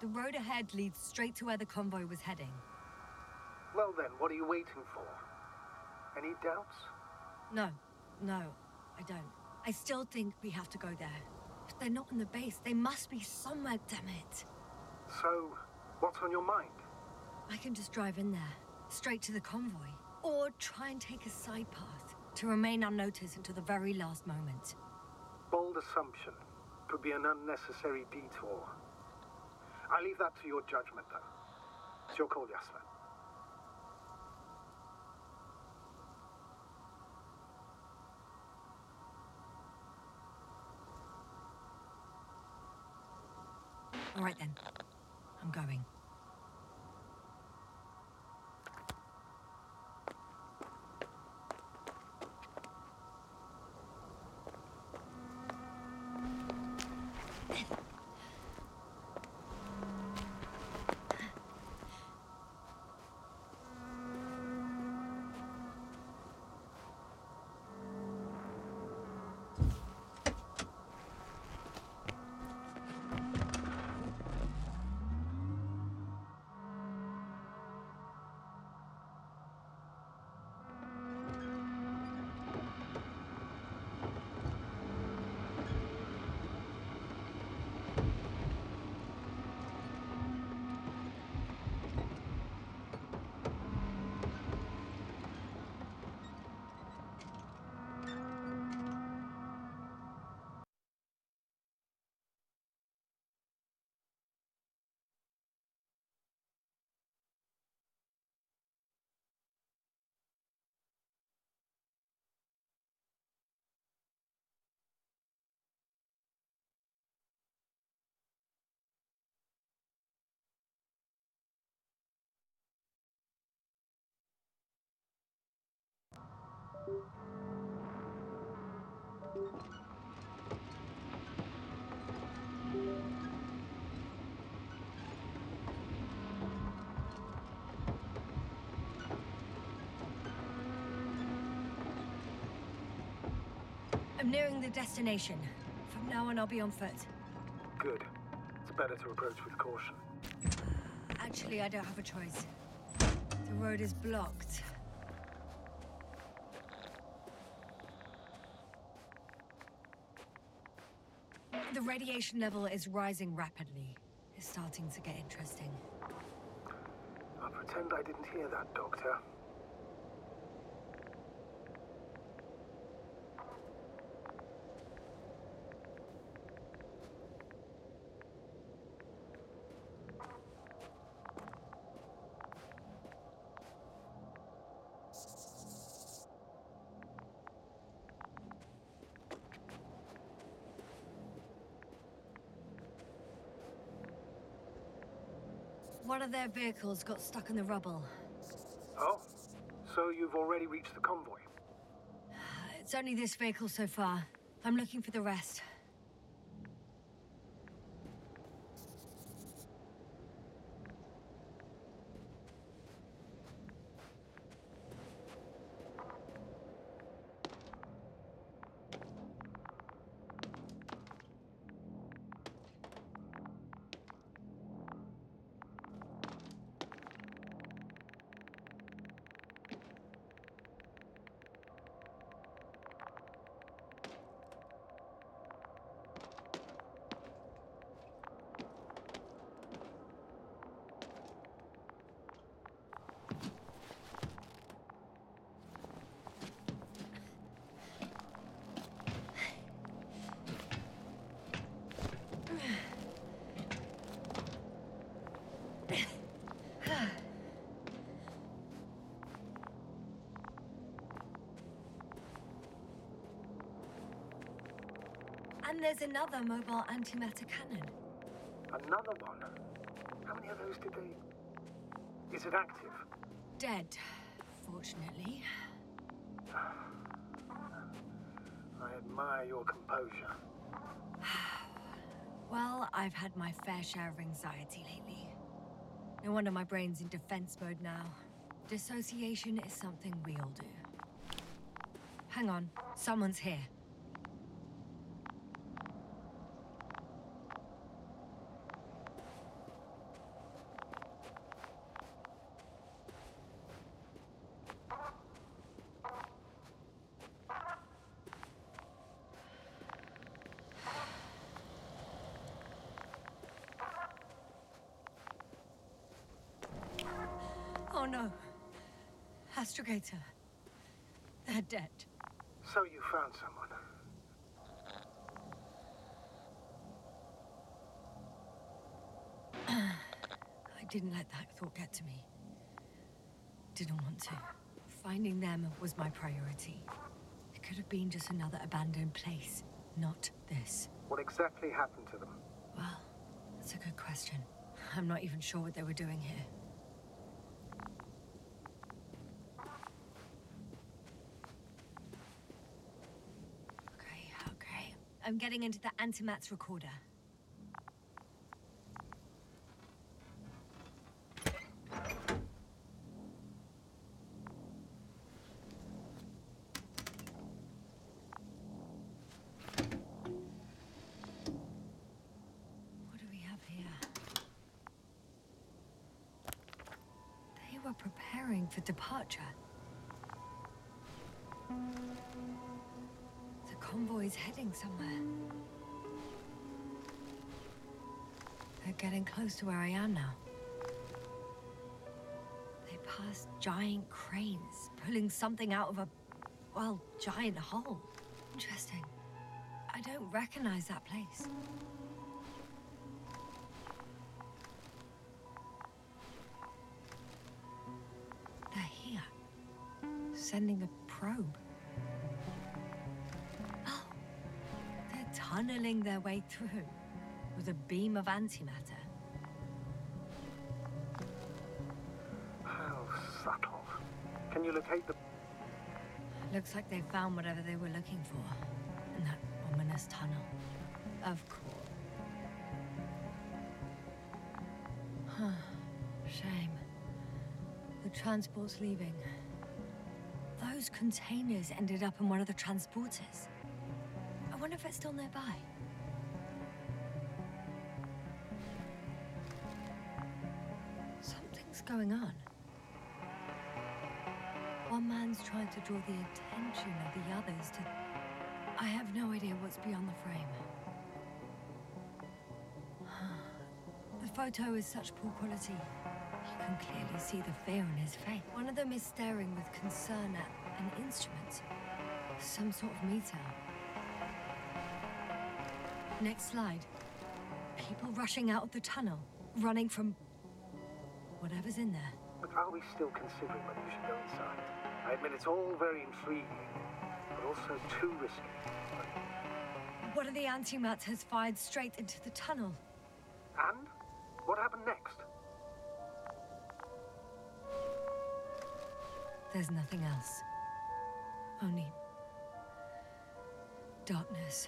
The road ahead leads straight to where the convoy was heading. Well then, what are you waiting for? Any doubts? No, I don't. I still think we have to go there. But they're not in the base. They must be somewhere, damn it. So, what's on your mind? I can just drive in there, straight to the convoy. Or try and take a side path, to remain unnoticed until the very last moment. Bold assumption. Could be an unnecessary detour. I leave that to your judgment, though. It's your call, Yasmin. All right then. I'm going. I'm nearing the destination. From now on, I'll be on foot. Good. It's better to approach with caution. Actually, I don't have a choice. The road is blocked. The radiation level is rising rapidly. It's starting to get interesting. I'll pretend I didn't hear that, Doctor. One of their vehicles got stuck in the rubble. Oh? So you've already reached the convoy? It's only this vehicle so far. I'm looking for the rest. And there's another mobile antimatter cannon. Another one? How many of those did they... Is it active? Dead, fortunately. I admire your composure. Well, I've had my fair share of anxiety lately. No wonder my brain's in defense mode now. Dissociation is something we all do. Hang on, someone's here. no. Astrogator. They're dead. So you found someone. I didn't let that thought get to me. Didn't want to. Finding them was my priority. It could have been just another abandoned place, not this. What exactly happened to them? Well, that's a good question. I'm not even sure what they were doing here. Okay. I'm getting into the Antimat's recorder. What do we have here? They were preparing for departure. The convoy's heading somewhere. They're getting close to where I am now. They passed giant cranes, pulling something out of a, well, giant hole. Interesting. I don't recognize that place. They're here, sending a probe. Oh, they're tunneling their way through with a beam of antimatter. How subtle. Can you locate the... Looks like they found whatever they were looking for in that ominous tunnel. Of course. Huh. Shame. The transport's leaving. Those containers ended up in one of the transporters. I wonder if it's still nearby. Something's going on. One man's trying to draw the attention of the others to... I have no idea what's beyond the frame. The photo is such poor quality. You can clearly see the fear in his face. One of them is staring with concern at an instrument. Some sort of meter. Next slide. People rushing out of the tunnel, running from whatever's in there. But are we still considering whether we should go inside? I admit it's all very intriguing, but also too risky. One of the antimats has fired straight into the tunnel. And? What happened next? There's nothing else. Only... darkness.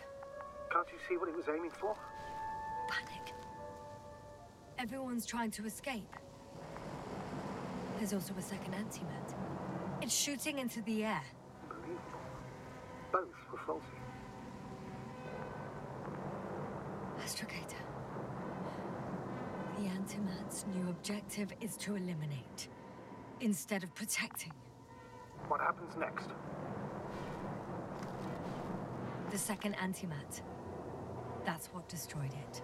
Can't you see what it was aiming for? Panic. Everyone's trying to escape. There's also a second antimat. It's shooting into the air. Unbelievable. Both were faulty. Astrogator. The antimat's new objective is to eliminate, instead of protecting. What happens next? The second antimat. That's what destroyed it.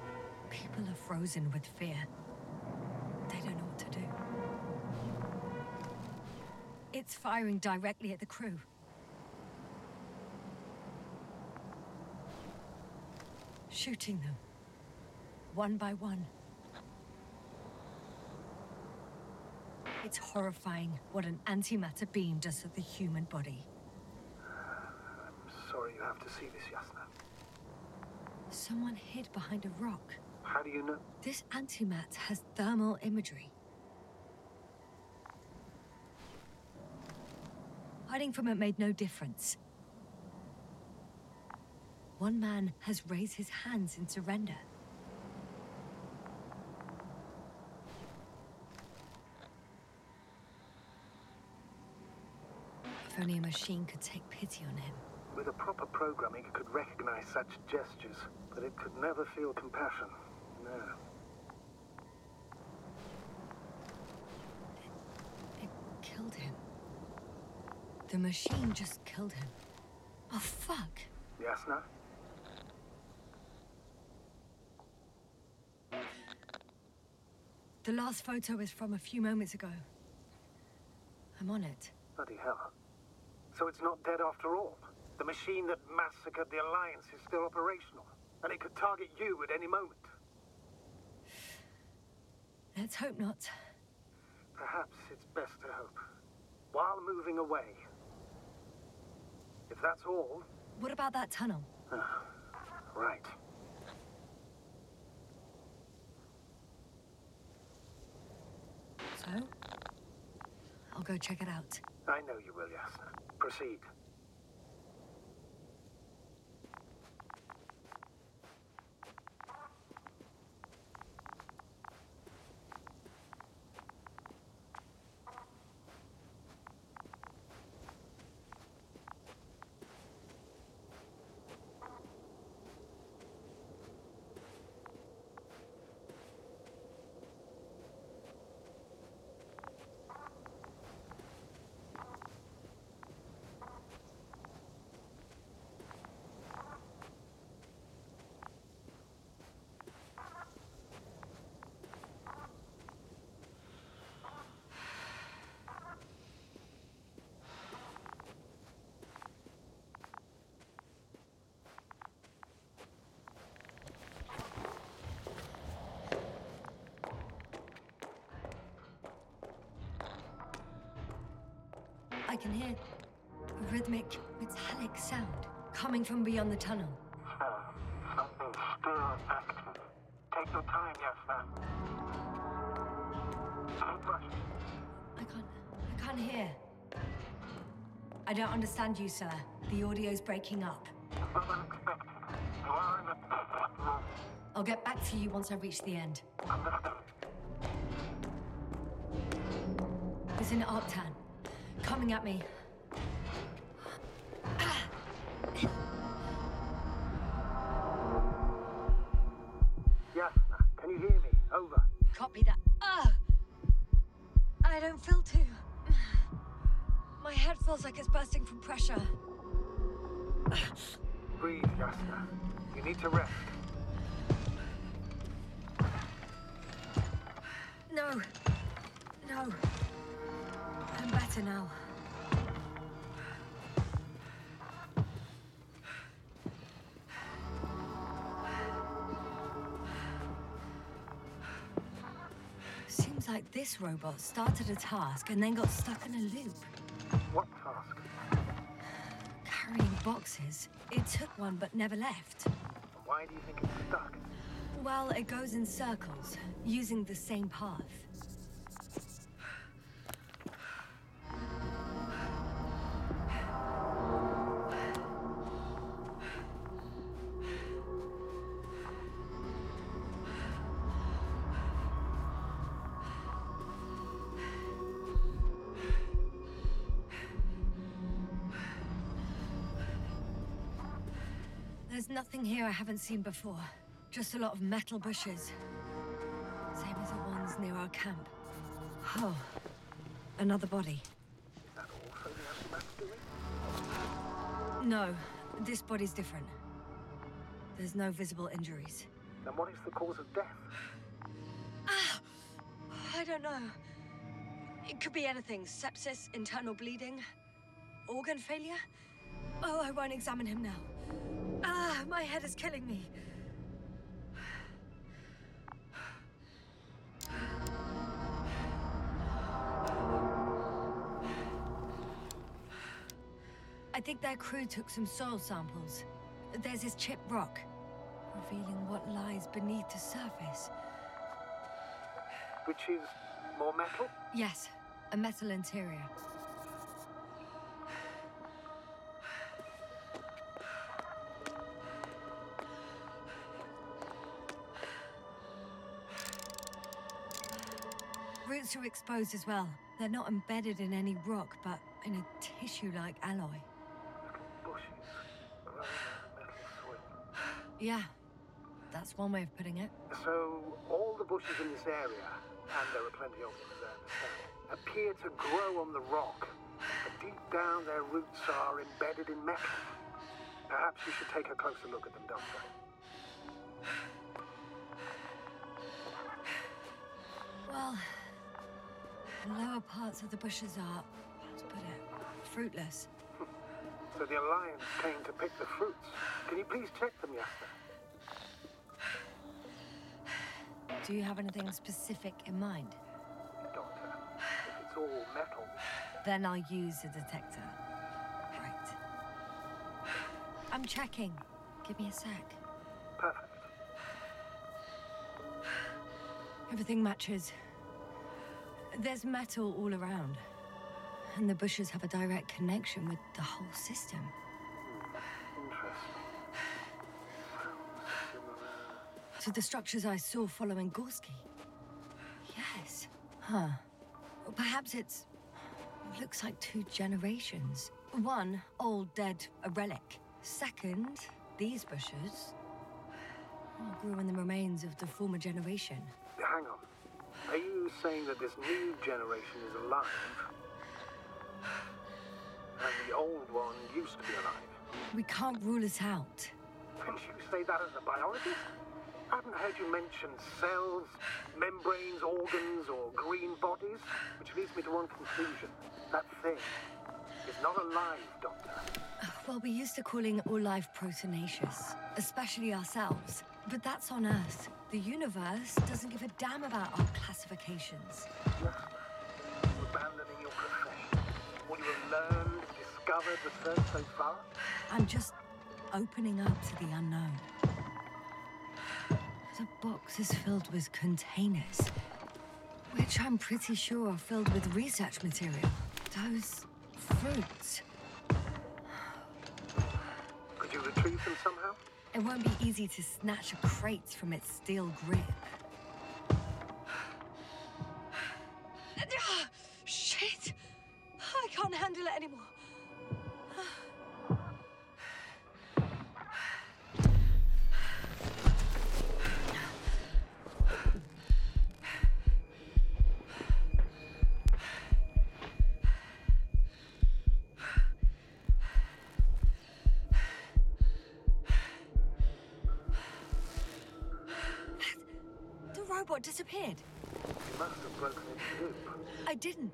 People are frozen with fear. They don't know what to do. It's firing directly at the crew. Shooting them. One by one. It's horrifying what an antimatter beam does to the human body. I'm sorry you have to see this, Yasna. Someone hid behind a rock. How do you know? This antimat has thermal imagery. Hiding from it made no difference. One man has raised his hands in surrender. If only a machine could take pity on him. With a proper programming, it could recognize such gestures, but it could never feel compassion. No. It killed him. The machine just killed him. Oh, fuck. Yasna? The last photo is from a few moments ago. I'm on it. Bloody hell. So it's not dead after all. The machine that massacred the Alliance is still operational, and it could target you at any moment. Let's hope not. Perhaps it's best to hope. While moving away. If that's all... What about that tunnel? Right. So? I'll go check it out. I know you will, Yasna. Proceed. I can hear a rhythmic, metallic sound coming from beyond the tunnel. Something still active. Take your time, Yasna. Don't rush. I can't hear. I don't understand you, sir. The audio's breaking up. Not unexpected. You are in a... I'll get back to you once I reach the end. Understood. It's an Arctan. Coming at me. Yasna, can you hear me? Over. Copy that. I don't feel too... My head feels like it's bursting from pressure. Breathe, Yasna. You need to rest. No. No. I'm better now. Seems like this robot started a task and then got stuck in a loop. What task? Carrying boxes. It took one but never left. Why do you think it's stuck? Well, it goes in circles, using the same path. There's nothing here I haven't seen before. Just a lot of metal bushes. Same as the ones near our camp. Oh, another body. Is that also the Antimatter doing? No, this body's different. There's no visible injuries. Then what is the cause of death? I don't know. It could be anything. Sepsis, internal bleeding, organ failure. Oh, I won't examine him now. My head is killing me. I think their crew took some soil samples. There's this chipped rock, revealing what lies beneath the surface. Which is more metal? Yes, a metal interior. Roots are exposed as well. They're not embedded in any rock, but in a tissue-like alloy. Bushes growing in metal soil. Yeah, that's one way of putting it. So, all the bushes in this area, and there are plenty of them as I understand, appear to grow on the rock. But deep down, their roots are embedded in metal. Perhaps you should take a closer look at them, Doctor. Well, the lower parts of the bushes are fruitless. So the Alliance came to pick the fruits. Can you please check them, Yasna? Do you have anything specific in mind? Doctor, if it's all metal... Then I'll use a detector. Right. I'm checking. Give me a sec. Perfect. Everything matches. There's metal all around. And the bushes have a direct connection with the whole system. Interesting. To the structures I saw following Gorski. Yes. Huh. Or perhaps it's... looks like 2 generations. One, old, dead, a relic. Second, these bushes grew in the remains of the former generation. Hang on. Are you saying that this new generation is alive? And the old one used to be alive? We can't rule it out. Didn't you say that as a biologist? I haven't heard you mention cells, membranes, organs, or green bodies, which leads me to one conclusion. That thing is not alive, Doctor. Well, we used to calling all life proteinaceous, especially ourselves. But that's on Earth. The universe doesn't give a damn about our classifications. Yasna, you're abandoning your profession. What you have learned, discovered, researched so far? I'm just opening up to the unknown. The box is filled with containers, which I'm pretty sure are filled with research material. Those fruits. Could you retrieve them somehow? It won't be easy to snatch a crate from its steel grip. Shit! I can't handle it anymore. Robot disappeared. You must have broken its loop. I didn't.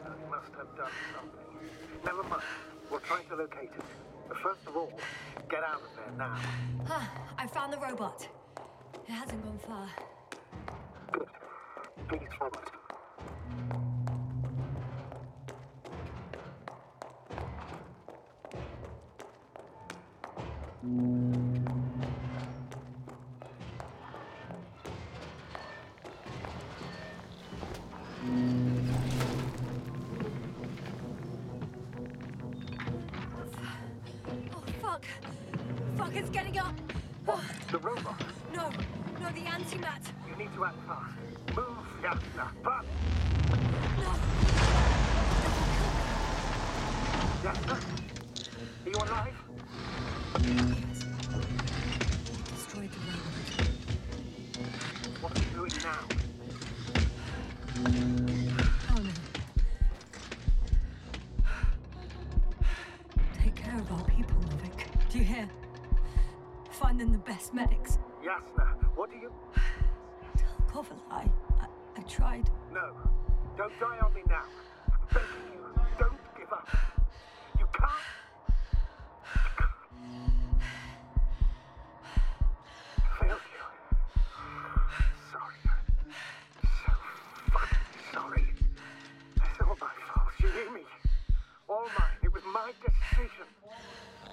You must have done something. Never mind. We'll try to locate it. But first of all, get out of there now. I found the robot. It hasn't gone far. Good. Please forward. Fuck, it's getting up! What? The robot? No, the antimat! You need to act fast. Move, Yasna. But... No! Yasna? Are you alive? Yes. Destroyed the robot. What are you doing now? Oh no. Take care of our people, Novik. Do you hear? Find them the best medics. Yasna, what do you... Tell Kovalai. I tried. No. Don't die on me now. I'm begging you. Don't give up. You can't... Failed you. Sorry. So fucking sorry. It's all my fault. You hear me? All mine. It was my decision.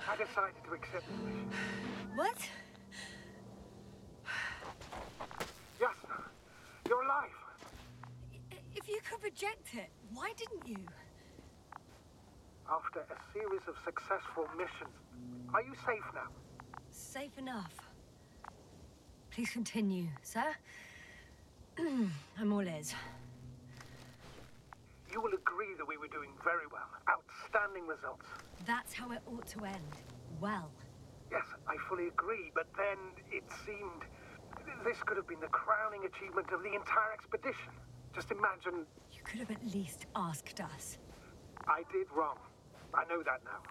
I decided to accept the mission. What? Yasna, you're alive. If you could reject it, why didn't you? After a series of successful missions, are you safe now? Safe enough. Please continue, sir. I'm all ears. You will agree that we were doing very well. Outstanding results. That's how it ought to end. Well. Yes, I fully agree, but then it seemed... this could have been the crowning achievement of the entire expedition. Just imagine... You could have at least asked us. I did wrong. I know that now.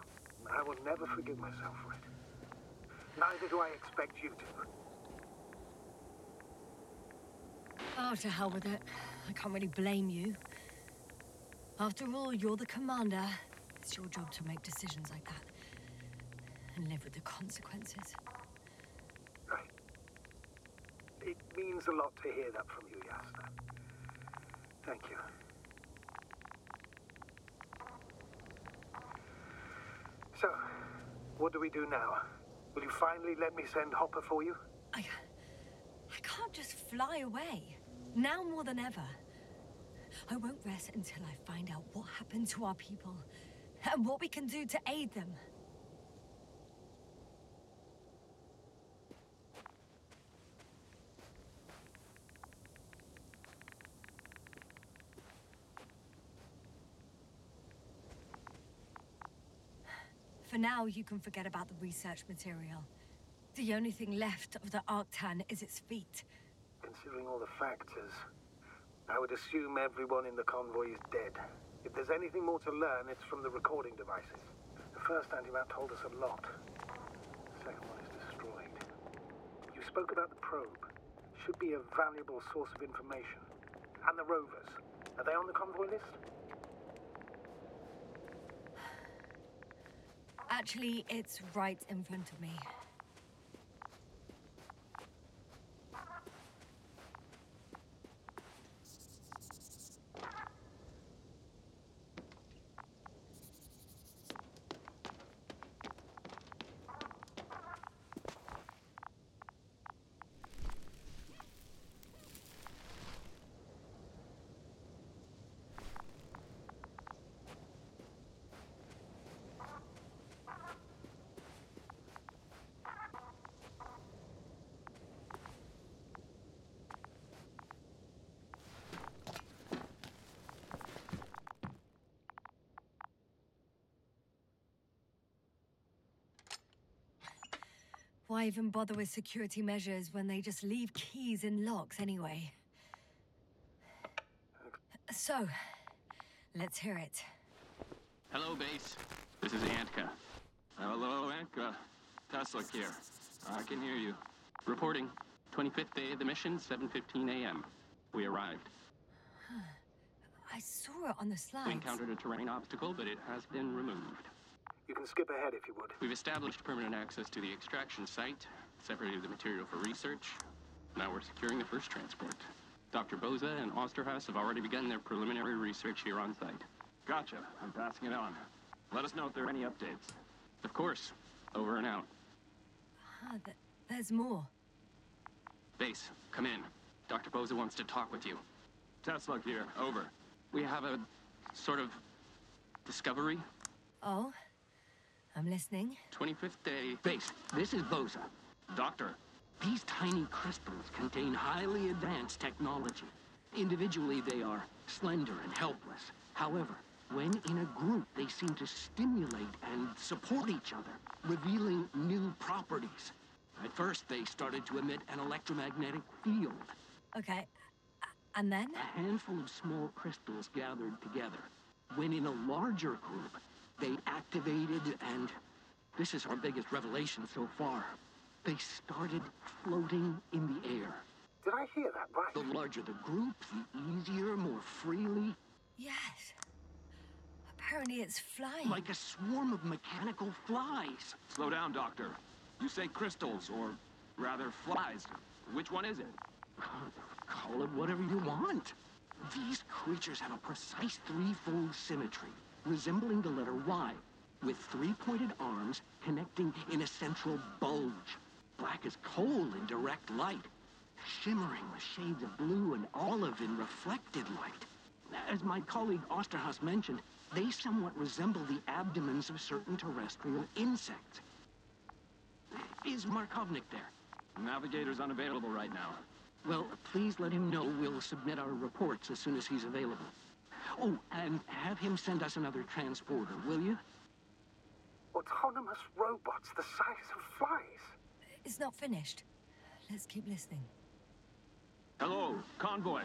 I will never forgive myself for it. Neither do I expect you to. Oh, to hell with it. I can't really blame you. After all, you're the commander. It's It's your job to make decisions like that. And live with the consequences. Right. It means a lot to hear that from you, Yasta. Thank you. So, what do we do now? Will you finally let me send Hopper for you? I can't just fly away. Now more than ever. I won't rest until I find out what happened to our people. And what we can do to aid them. For now, you can forget about the research material. The only thing left of the Arctan is its feet. Considering all the factors, I would assume everyone in the convoy is dead. If there's anything more to learn, it's from the recording devices. The first antimat told us a lot. The second one is destroyed. You spoke about the probe. Should be a valuable source of information. And the rovers. Are they on the convoy list? Actually, it's right in front of me. Why even bother with security measures when they just leave keys in locks anyway? So, let's hear it. Hello, base. This is Antka. Hello, Antka. Tesla here. I can hear you. Reporting. 25th day of the mission, 7:15 a.m. We arrived. I saw it on the slides. We encountered a terrain obstacle, but it has been removed. You can skip ahead if you would. We've established permanent access to the extraction site, separated the material for research. Now we're securing the first transport. Dr. Boza and Osterhaus have already begun their preliminary research here on site. Gotcha. I'm passing it on. Let us know if there are any updates. Of course. Over and out. There's more. Base, come in. Dr. Boza wants to talk with you. Tesla here. Over. We have a sort of discovery. Oh? I'm listening. 25th day. Base, this is Boza. Doctor. These tiny crystals contain highly advanced technology. Individually, they are slender and helpless. However, when in a group, they seem to stimulate and support each other, revealing new properties. At first, they started to emit an electromagnetic field. Okay. And then? A handful of small crystals gathered together. When in a larger group, they activated and... this is our biggest revelation so far. They started floating in the air. Did I hear that right? The larger the group, the easier, more freely. Yes. Apparently it's flying. Like a swarm of mechanical flies. Slow down, Doctor. You say crystals, or rather flies. Which one is it? Call it whatever you want. These creatures have a precise threefold symmetry, resembling the letter Y, with three-pointed arms connecting in a central bulge. Black as coal in direct light, shimmering with shades of blue and olive in reflected light. As my colleague Osterhaus mentioned, they somewhat resemble the abdomens of certain terrestrial insects. Is Markovnik there? Navigator's unavailable right now. Well, please let him know we'll submit our reports as soon as he's available. Oh, and have him send us another transporter, will you? Autonomous robots the size of flies. It's not finished. Let's keep listening. Hello, convoy.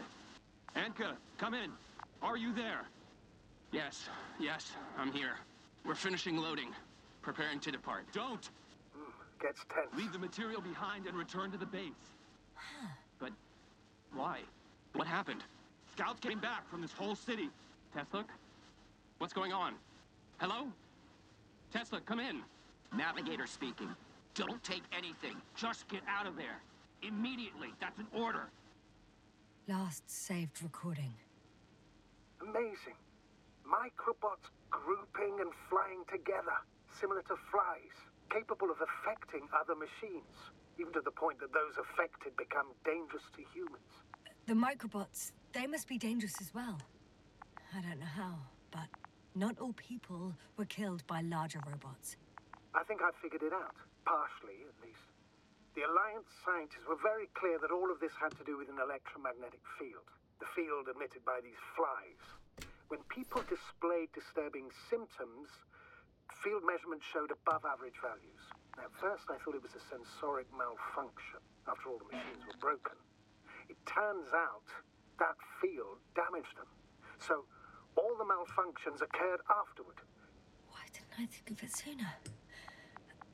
Antka, come in. Are you there? Yes, I'm here. We're finishing loading. Preparing to depart. Don't! Gets tense. Leave the material behind and return to the base. But why? What happened? Scouts came back from this whole city. Tesluk? What's going on? Hello? Tesla, come in. Navigator speaking. Don't take anything. Just get out of there. Immediately. That's an order. Last saved recording. Amazing. Microbots grouping and flying together, similar to flies, capable of affecting other machines, even to the point that those affected become dangerous to humans. The microbots, they must be dangerous as well. I don't know how, but not all people were killed by larger robots. I think I figured it out, partially at least. The Alliance scientists were very clear that all of this had to do with an electromagnetic field, the field emitted by these flies. When people displayed disturbing symptoms, field measurements showed above average values. At first, I thought it was a sensoric malfunction. After all, the machines were broken. It turns out that field damaged them. So, all the malfunctions occurred afterward. Why didn't I think of it sooner?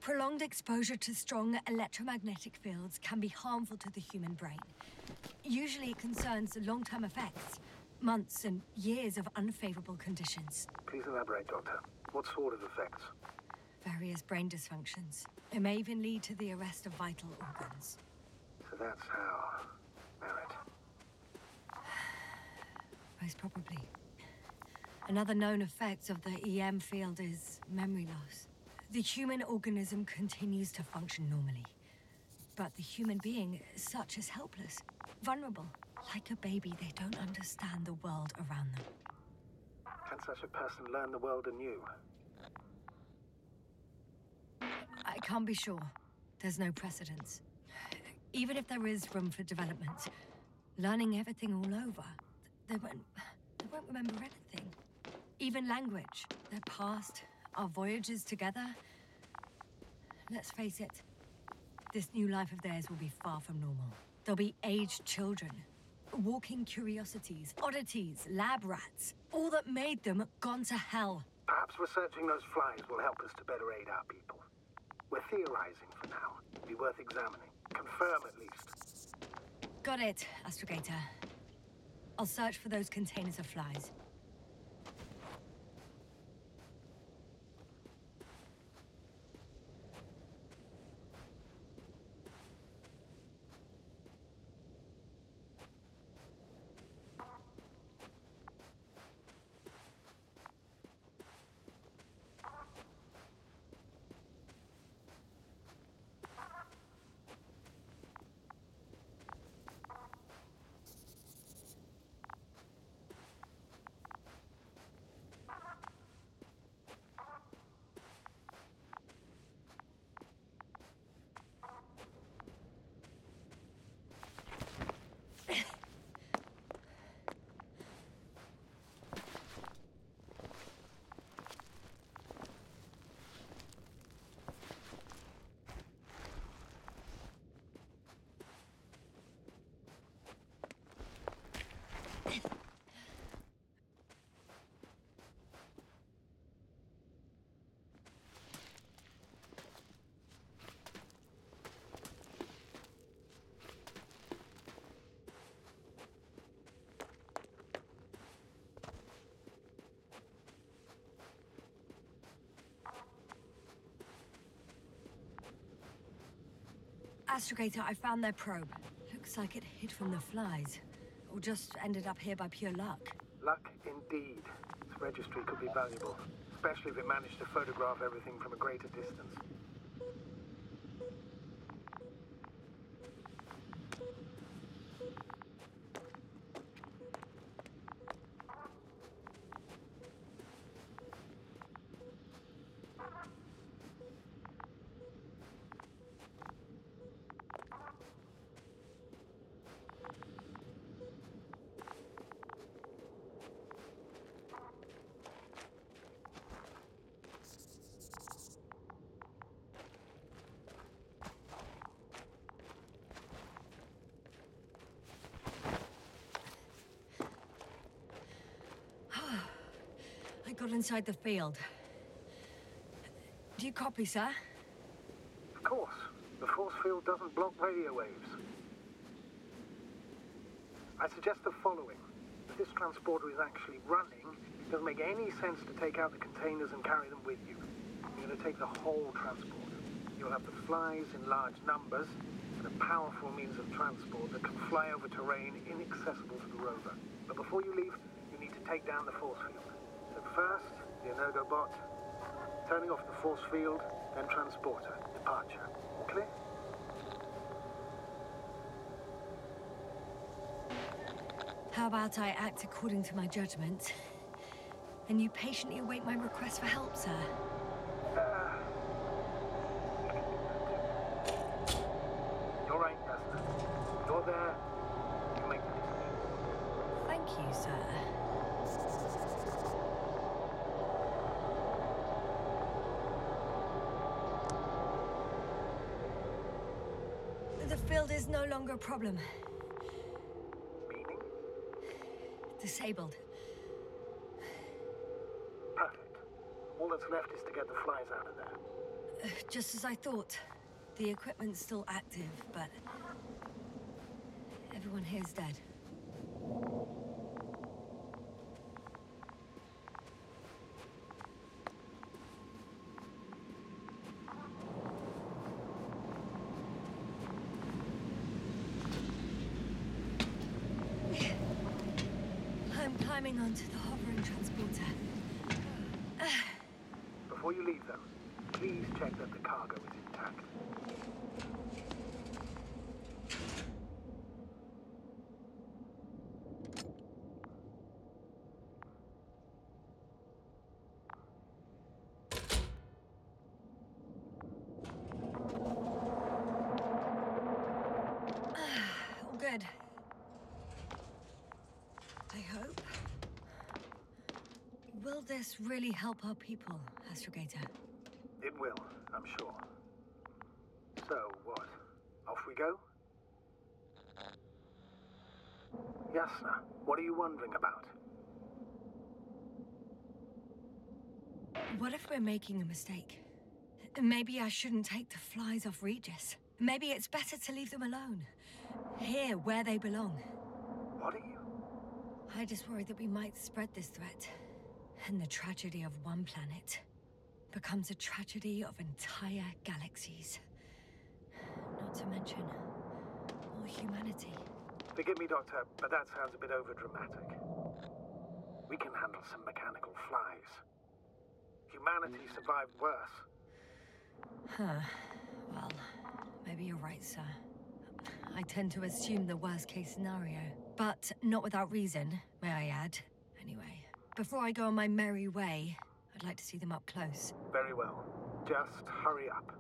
Prolonged exposure to strong electromagnetic fields can be harmful to the human brain. Usually it concerns long-term effects, months and years of unfavorable conditions. Please elaborate, Doctor. What sort of effects? Various brain dysfunctions. It may even lead to the arrest of vital organs. So that's how... Merritt. Most probably. Another known effect of the EM field is memory loss. The human organism continues to function normally. But the human being, such is helpless, vulnerable. Like a baby, they don't understand the world around them. Can such a person learn the world anew? I can't be sure. There's no precedence. Even if there is room for development, learning everything all over, they won't remember anything. Even language, their past, our voyages together. Let's face it, this new life of theirs will be far from normal. They'll be aged children, walking curiosities, oddities, lab rats, all that made them gone to hell. Perhaps researching those flies will help us to better aid our people. We're theorizing for now. It'd be worth examining. Confirm at least. Got it, Astrogator. I'll search for those containers of flies. Astrogator, I found their probe. Looks like it hid from the flies. Or just ended up here by pure luck. Luck indeed. This registry could be valuable, especially if it managed to photograph everything from a greater distance. I got inside the field. Do you copy, sir? Of course. The force field doesn't block radio waves. I suggest the following. If this transporter is actually running, it doesn't make any sense to take out the containers and carry them with you. You're going to take the whole transporter. You'll have the flies in large numbers and a powerful means of transport that can fly over terrain inaccessible to the rover. But before you leave, you need to take down the force field. So first, the Energobot, turning off the force field, then transporter, departure. All clear? How about I act according to my judgment, and you patiently await my request for help, sir? You're right, Yasna. You're there. You make the decision. Thank you, sir. The field is no longer a problem. Meaning? Disabled. Perfect. All that's left is to get the flies out of there. Just as I thought. The equipment's still active, but everyone here's dead. I'm climbing onto the hovering transporter. Before you leave, though, please check that the cargo is intact. All good. I hope. Will this really help our people, Astrogator? It will, I'm sure. So, what? Off we go? Yasna, what are you wondering about? What if we're making a mistake? Maybe I shouldn't take the flies off Regis. Maybe it's better to leave them alone. Here, where they belong. What are you? I just worry that we might spread this threat. And the tragedy of one planet becomes a tragedy of entire galaxies. Not to mention all humanity. Forgive me, Doctor, but that sounds a bit overdramatic. We can handle some mechanical flies. Humanity survived worse. Huh. Well, maybe you're right, sir. I tend to assume the worst-case scenario. But not without reason, may I add. Anyway, before I go on my merry way, I'd like to see them up close. Very well. Just hurry up.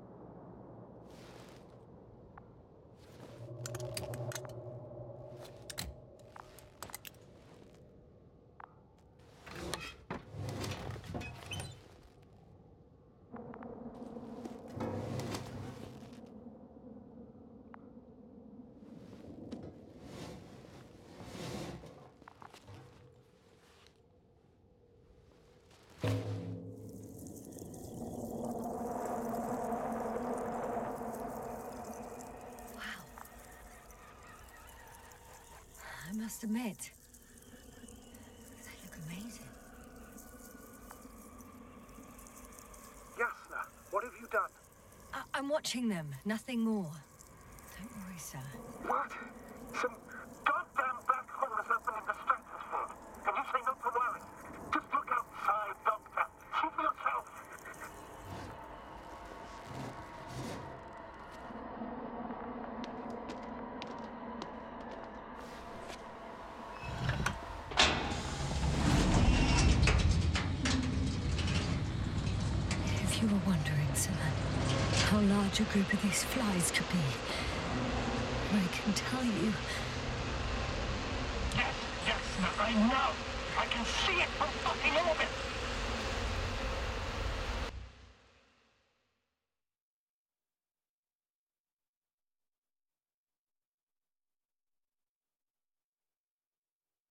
I must admit, they look amazing. Yasna, what have you done? I'm watching them, nothing more. Don't worry, sir. What? Some goddamn black hole has opened in the stratosphere. And you say not to worry. Just look outside, Doctor. See for yourself. If you were wondering, sir, how large a group of these flies could be, I can tell you. Yes, I know. I can see it from fucking orbit.